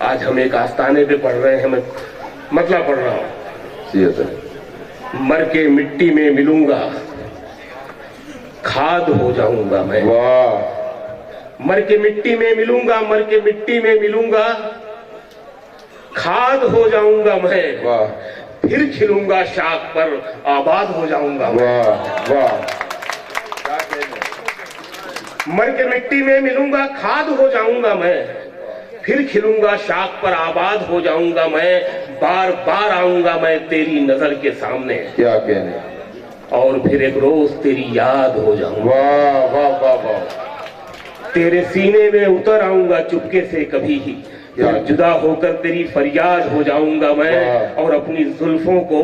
آج ہم ایک آستانے پہ پڑھ رہے ہیں, میں مطلب پڑھ رہا ہوں. مر کے مٹی میں ملوں گا, کھاد ہو جاؤں گا میں. مر کے مٹی میں ملوں گا, مر کے مٹی میں ملوں گا, کھاد ہو جاؤں گا میں. پھر کھلوں گا شاخ پر, آباد ہو جاؤں گا. مر کے مٹی میں ملوں گا, کھاد ہو جاؤں گا میں. پھر کھلوں گا شاخ پر, آباد ہو جاؤں گا میں. بار بار آؤں گا میں تیری نظر کے سامنے, کیا کہنے, اور پھر ایک روز تیری یاد ہو جاؤں گا. واہ واہ واہ واہ, تیرے سینے میں اتر آؤں گا چپکے سے کبھی ہی, جدا ہو کر تیری فریاد ہو جاؤں گا میں. اور اپنی زلفوں کو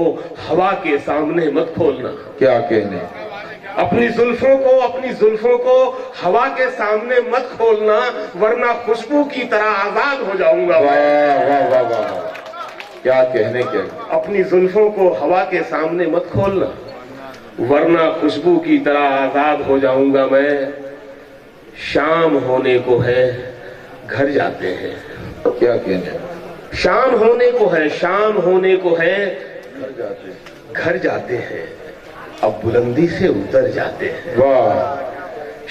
ہوا کے سامنے مت کھولنا. کیا کہنے, اپنی زلفوں کو ہوا کے سامنے مت کھولنا, ورنہ خوشبو کی طرح آزاد ہو جاؤں گا. واہ واہ واہ واہ, کیا کہنے, کیا اپنی زلفوں کو ہوا کے سامنے مت کھولنا, ورنہ خوشبو کی طرح آزاد ہو جاؤں گا میں. شام ہونے کو ہے گھر جاتے ہیں, کیا کہنے, شام ہونے کو ہے, شام ہونے کو ہے گھر جاتے, گھر جاتے ہیں, اب بلندی سے اتر جاتے ہیں. واہ,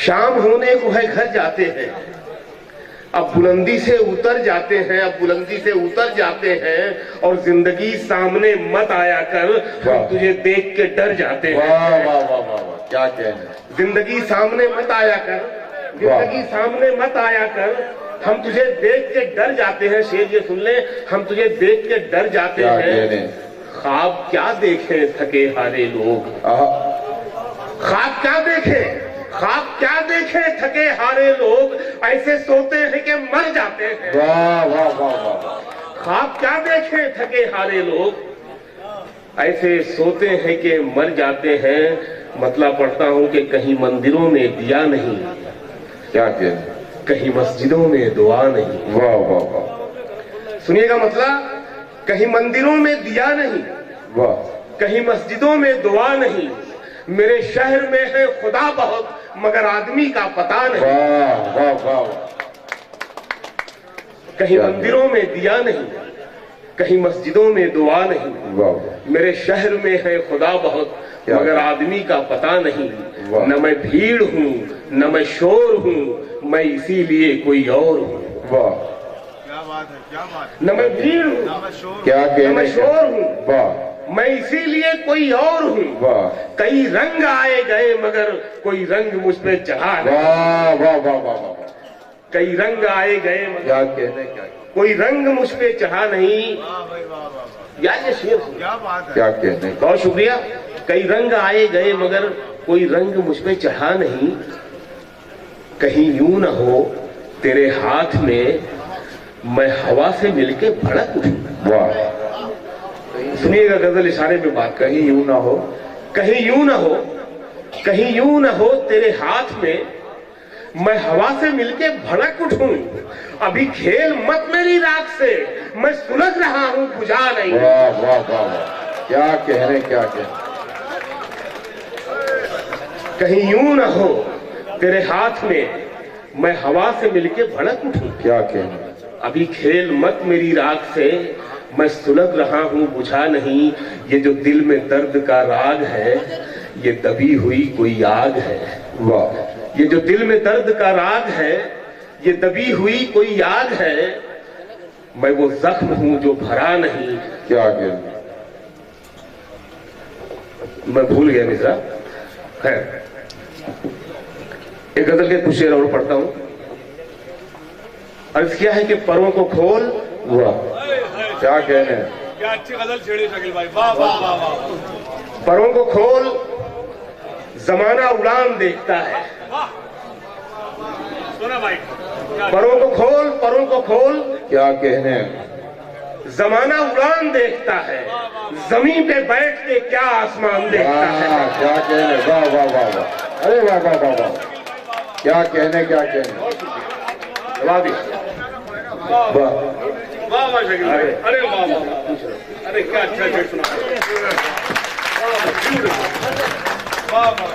شام ہونے کو ہے گھر جاتے ہیں, اب بلندی سے اتر جاتے ہیں, اب بلندی سے اتر جاتے ہیں. اور زندگی سامنے مت آیا کر, ہم تجھے دیکھ کے ڈر جاتے ہیں. واہ واہ واہ واہ, کیا کہنے, زندگی سامنے مت آیا کر, زندگی سامنے مت آیا کر, ہم تجھے دیکھ کے ڈر جاتے ہیں. شیر یہ سن لیں, ہم تجھے دیکھ کے ڈر جاتے ہیں. خواب کیا دیکھیں تھکے ہارے لوگ, خواب کیا دیکھیں, خواب کیا دیکھیں تھکے ہارے لوگ, ایسے سوتے ہیں کہ مر جاتے ہیں. واہ واہ واہ واہ, خواب کیا دیکھیں تھکے ہارے لوگ, ایسے سوتے ہیں کہ مر جاتے ہیں. مطلب پڑھتا ہوں کہ کہیں مندروں میں دیا نہیں, کیا کہنے, کہیں مسجدوں میں دعا نہیں. واہ واہ واہ, سنیے گا مطلب, کہیں مندروں میں دیا نہیں, واہ, کہیں مسجدوں میں دعا نہیں. میرے شہر میں ہے خدا بہت, مگر آدمی کا پتہ نہیں. واہ واہ واہ, کہیں مندروں میں دیا نہیں, کہیں مسجدوں میں دعا نہیں. میرے شہر میں ہے خدا بہت, مگر آدمی کا پتہ نہیں. نہ میں بھیڑ ہوں نہ میں شور ہوں, میں اسی لیے کوئی اور ہوں. واہ, نہ میں بھیڑ ہوں نہ میں شور ہوں, میں اسی لیے کوئی اور ہوں. کئی رنگ آئے گئے مگر کوئی رنگ مجھ پہ چڑھا نہیں. واہ واہ واہ واہ, کئی رنگ آئے گئے مگر کیا کہنے, کوئی رنگ مجھ پہ چڑھا نہیں. یار یہ شعر کیا کہنے, بہت شکریہ. کئی رنگ آئے گئے مگر کوئی رنگ مجھ پہ چڑھا نہیں. کہیں یوں نہ ہو تیرے ہاتھ میں میں ہوا سے مل کے بھڑک اٹھوں. واہ, سنیے گا غزل اشارے میں بات, کہیں یوں نہ ہو, کہیں یوں نہ ہو, کہیں یوں نہ ہو تیرے ہاتھ میں میں ہوا سے مل کے بھڑک اٹھوں. ابھی کھیل مت میری راگ سے, میں سلگ رہا ہوں بجھا نہیں. واہ واہ واہ, کیا کہنے, کیا کہنے, کہیں یوں نہ ہو تیرے ہاتھ میں میں ہوا سے مل کے بھڑک اٹھوں. کیا کہنے, ابھی کھیل مت میری راگ سے, میں سلگ رہا ہوں بجھا نہیں. یہ جو دل میں درد کا راگ ہے, یہ دبی ہوئی کوئی آگ ہے. واہ, یہ جو دل میں درد کا راگ ہے, یہ دبی ہوئی کوئی آگ ہے. میں وہ زخم ہوں جو بھرا نہیں. کیا کہنے, میں بھول گیا مزرا. خیر, ایک غزل کے کچھ شعر اور پڑھتا ہوں. عرض کیا ہے کہ پروں کو کھول. واہ, کیا کہنے, کیا اچھی غزل چھیڑی شکیل بھائی, واہ واہ واہ واہ. پروں کو کھول, زمانہ اڑان دیکھتا ہے. سنا بھائی, پروں کو کھول, پروں کو کھول, کیا کہنے, زمانہ اڑان دیکھتا ہے. زمین پہ بیٹھ کے کیا آسمان دیکھتا ہے. کیا کہنے, واہ واہ واہ واہ, ارے واہ واہ واہ واہ, کیا کہنے, کیا کہنے, جواب واہ واہ واہ شکیل بھائی, ارے واہ واہ, ارے کیا اچھا شعر سنا. واہ واہ,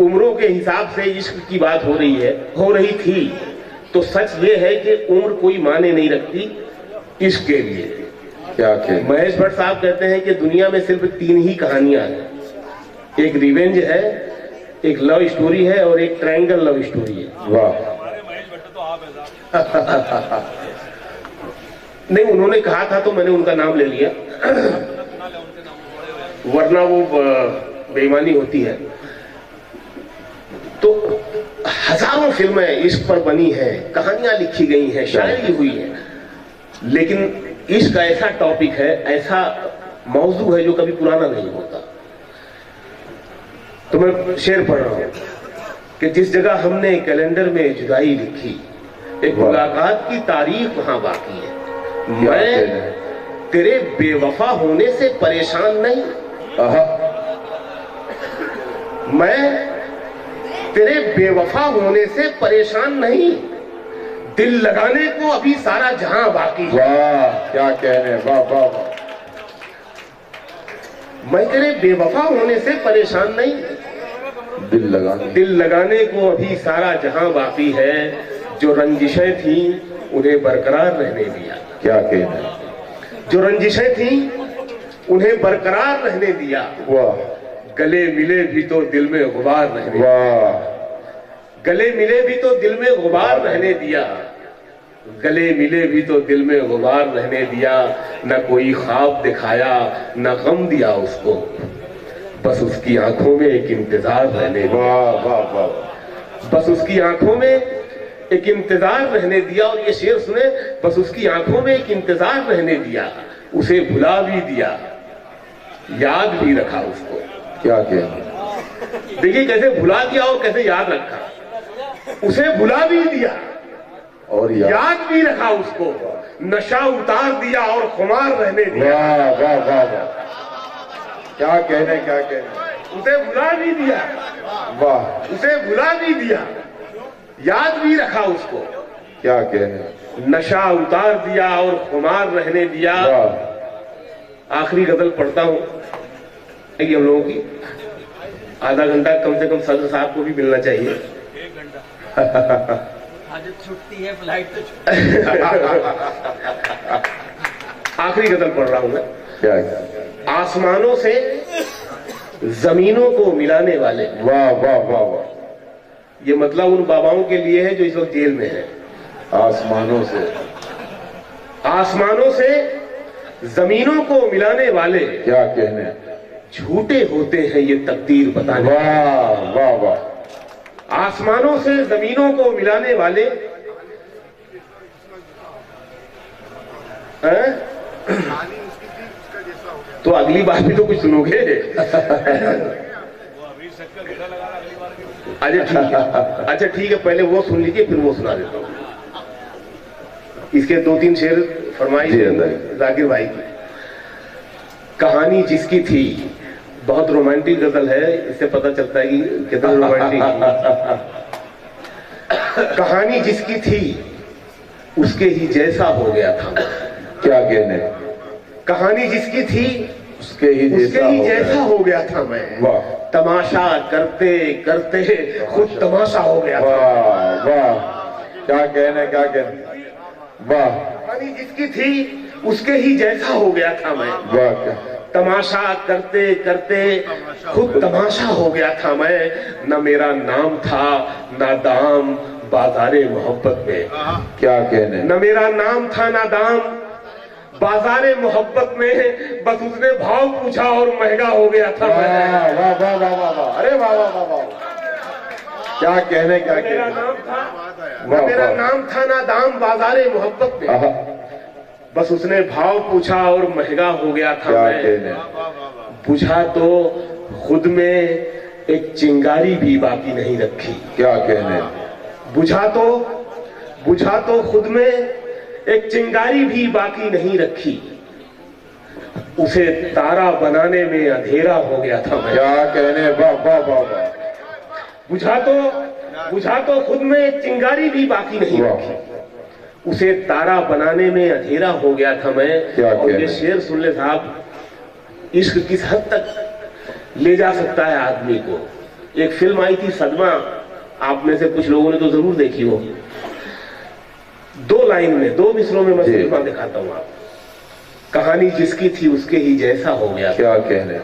عمروں کے حساب سے عشق کی بات ہو رہی تھی تو سچ یہ ہے کہ عمر کوئی معنی نہیں رکھتی عشق کے لیے. کیا کہ مہیش بھٹ صاحب کہتے ہیں کہ دنیا میں صرف 3 ہی کہانیاں ہیں. ایک ریونج ہے, ایک لو اسٹوری ہے اور ایک ٹرائنگل لو اسٹوری ہے. واہ ہمارے مہیش بھٹ تو آپ ہیں صاحب. نہیں, انہوں نے کہا تھا تو میں نے ان کا نام لے لیا, ورنہ وہ بے ایمانی ہوتی ہے. تو ہزاروں فلمیں عشق پر بنی ہیں, کہانیاں لکھی گئی ہیں, شاعری ہوئی ہے, لیکن عشق ایسا ٹاپک ہے, ایسا موضوع ہے جو کبھی پرانا نہیں ہوتا. تو میں شعر پڑھ رہا ہوں کہ جس جگہ ہم نے کیلنڈر میں جدائی لکھی, ایک ملاقات کی تاریخ وہاں باقی ہے. میں تیرے بے وفا ہونے سے پریشان نہیں, میں تیرے بے وفا ہونے سے پریشان نہیں, دل لگانے کو ابھی سارا جہاں باقی ہے. واہ کیا کہنے, واہ واہ واہ. میں تیرے بے وفا ہونے سے پریشان نہیں, دل لگانے کو ابھی سارا جہاں باقی ہے. جو رنجشیں تھیں انہیں برقرار رہنے دیا. کیا کہنا, جو رنجشیں تھیں انہیں برقرار رہنے دیا. واہ گلے ملے بھی تو دل میں غبار رہنے دیا. واہ گلے ملے بھی تو دل میں غبار رہنے دیا. گلے ملے بھی تو دل میں غبار رہنے دیا. نہ کوئی خواب دکھایا نہ غم دیا اس کو, بس اس کی آنکھوں میں ایک انتظار رہنے دیا. واہ واہ واہ. بس اس کی آنکھوں میں ایک انتظار رہنے دیا. اور یہ شعر سنیں, بس اس کی آنکھوں میں ایک انتظار رہنے دیا. اسے بھلا بھی دیا, یاد بھی رکھا اس کو. کیا کہنا, دیکھیے کیسے بھلا دیا اور کیسے یاد رکھا. اسے بھلا بھی دیا اور یاد بھی رکھا اس کو. نشہ اتار دیا اور خمار رہنے دیا. واہ واہ واہ واہ. کیا کہنے, کیا کہنے. اسے بھلا بھی دیا, واہ اسے بھلا بھی دیا, یاد بھی رکھا اس کو. کیا کہنے. نشہ اتار دیا اور خمار رہنے دیا. واہ آخری غزل پڑھتا ہوں. ہم لوگوں کی آدھا گھنٹہ کم سے کم صدر صاحب کو بھی ملنا چاہیے. 1 گھنٹہ آج چھٹی ہے, فلائٹ تو آخری غزل پڑھ رہا ہوں میں. کیا, آسمانوں سے زمینوں کو ملانے والے. واہ واہ واہ واہ. یہ مطلب ان باباؤں کے لیے ہے جو اس وقت جیل میں ہیں. آسمانوں سے زمینوں کو ملانے والے. کیا کہنے. جھوٹے ہوتے ہیں یہ تقدیر بتانے. واہ واہ واہ. آسمانوں سے زمینوں کو ملانے والے. تو اگلی بار بھی تو کچھ سنو گے. اچھا ٹھیک ہے, پہلے وہ سن لیجیے پھر وہ سنا دیتا ہوں. اس کے 2-3 شعر فرمائی ذاکر بھائی کی. کہانی جس کی تھی, بہت رومانٹک غزل ہے, اس سے پتہ چلتا ہے کہ کتنا رومانٹک ہے. کہانی جس کی تھی اس کے ہی جیسا ہو گیا تھا. کیا کہنے. کہانی جس کی تھی اس کے ہی جیسا ہو گیا تھا میں. تماشا کرتے کرتے خود تماشا ہو گیا تھا. واہ واہ. کیا کہنے, کیا کہنے. واہ. کہانی جس کی تھی اس کے ہی جیسا ہو گیا تھا میں. واہ. تماشا کرتے کرتے خود تماشا ہو گیا تھا میں. نہ میرا نام تھا نہ دام بازار محبت میں. کیا کہنے. نہ میرا نام تھا نہ دام بازار محبت میں. بس اس نے بھاؤ پوچھا اور مہنگا ہو گیا تھا میں. واہ واہ واہ واہ واہ. ارے واہ واہ واہ واہ. کیا کہنے, کیا کہنے. نہ میرا نام تھا نہ دام بازار محبت میں. بس اس نے بھاؤ پوچھا اور مہنگا ہو گیا تھا میں. بجھا تو خود میں ایک چنگاری بھی باقی نہیں رکھی. کیا کہنے. بجھا تو خود میں ایک چنگاری بھی باقی نہیں رکھی. اسے تارا بنانے میں اندھیرا ہو گیا تھا میں. کیا کہنے. واہ واہ واہ واہ. بجھا تو خود میں ایک چنگاری بھی باقی نہیں رکھی. اسے تارا بنانے میں اندھیرا ہو گیا تھا میں. اور یہ شعر سن لے صاحب, عشق کس حد تک لے جا سکتا ہے آدمی کو. ایک فلم آئی تھی صدمہ، آپ میں سے کچھ لوگوں نے تو ضرور دیکھی ہو. 2 لائن میں 2 مصروں میں میں صدمہ دکھاتا ہوں آپ. کہانی جس کی تھی اس کے ہی جیسا ہو گیا، کیا کہنے.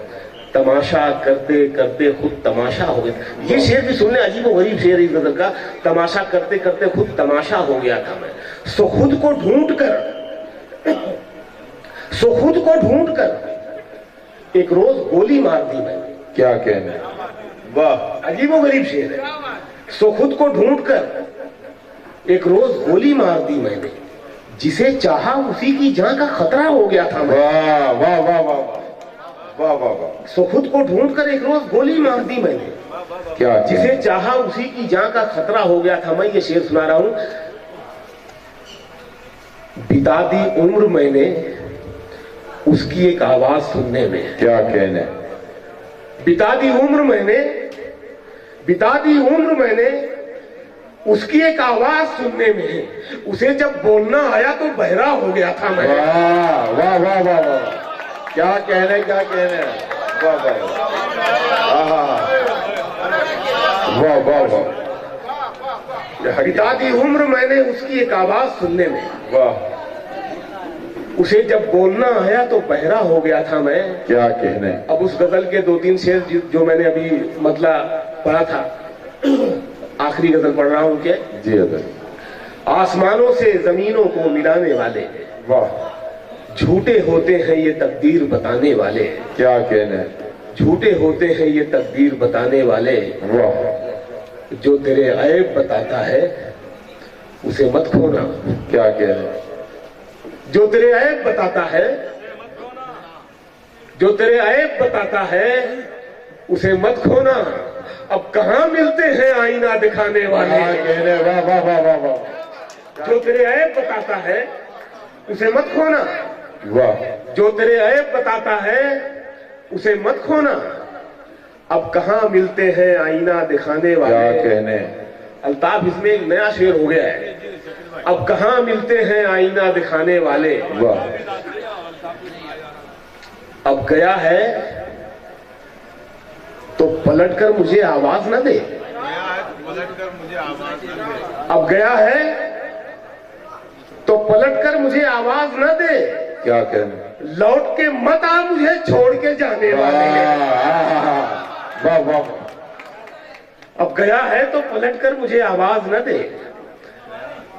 تماشا کرتے کرتے خود تماشا ہو گیا. یہ شعر بھی سننے، عجیب و غریب شعر اس غزل کا. تماشا کرتے کرتے خود تماشا ہو گیا تھا میں، سو خود کو ڈھونڈ کر ایک روز گولی مار دی میں نے. کیا کہنے. واہ. عجیب و غریب شعر ہے. سو خود کو ڈھونڈ کر ایک روز گولی مار دی میں نے، جسے چاہا اسی کی جان کا خطرہ ہو گیا تھا میں. واہ واہ واہ واہ واہ واہ واہ. سو خود کو ڈھونڈ کر ایک روز گولی مار دی میں نے، کیا جسے چاہا اسی کی جان کا خطرہ ہو گیا تھا میں. یہ شعر سنا رہا ہوں. بتا دی عمر میں نے اس کی ایک آواز سننے میں. کیا کہنے. بتا دی عمر میں نے اس کی ایک آواز سننے میں، اسے جب بولنا آیا تو بہرا ہو گیا تھا میں. واہ واہ واہ واہ واہ. کیا کہنے کیا کہنے. واہ واہ واہ واہ واہ. بتا دی عمر میں نے اس کی ایک آواز سننے میں، واہ. اسے جب بولنا آیا تو بہرا ہو گیا تھا میں. کیا کہنے. اب اس غزل کے 2-3 شعر جو میں نے ابھی مطلب پڑھا تھا، آخری غزل پڑھ رہا ہوں کہ جی حضرت. آسمانوں سے زمینوں کو ملانے والے، واہ. جھوٹے ہوتے ہیں یہ تقدیر بتانے والے. کیا کہنے. جھوٹے ہوتے ہیں یہ تقدیر بتانے والے. واہ. جو تیرے عیب بتاتا ہے اسے مت کھونا. کیا کہنے. جو تیرے عیب بتاتا ہے، جو تیرے عیب بتاتا ہے اسے مت کھونا. اب کہاں ملتے ہیں آئینہ دکھانے والے. کہنے. واہ واہ واہ واہ واہ. جو تیرے عیب بتاتا ہے اسے مت کھونا. واہ. جو تیرے عیب بتاتا ہے اسے مت کھونا. اب کہاں ملتے ہیں آئینہ دکھانے کیا والے. کہنے. الطاف اس میں ایک نیا شعر ہو گیا ہے. اب کہاں ملتے ہیں آئینہ دکھانے والے. واہ. اب گیا ہے تو پلٹ کر مجھے آواز نہ دے. اب گیا ہے تو پلٹ کر مجھے آواز نہ دے. کیا کہنے. لوٹ کے مت آ مجھے چھوڑ کے جانے والے. واہ واہ. اب گیا ہے تو پلٹ کر مجھے آواز نہ دے.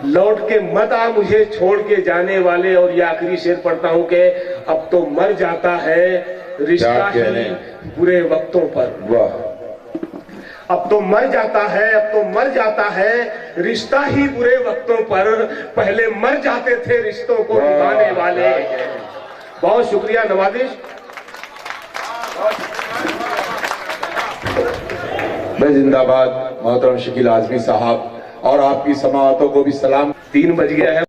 لوٹ کے مت آ مجھے چھوڑ کے جانے والے. اور یہ آخری شعر پڑھتا ہوں کہ اب تو مر جاتا ہے رشتہ ہی برے وقتوں پر. واہ. اب تو مر جاتا ہے، اب تو مر جاتا ہے رشتہ ہی برے وقتوں پر. پہلے مر جاتے تھے رشتوں کو نبھانے والے. بہت شکریہ. نوازش. میں زندہ باد محترم شکیل اعظمی صاحب اور آپ کی سماعتوں کو بھی سلام. 3 بج گیا ہے.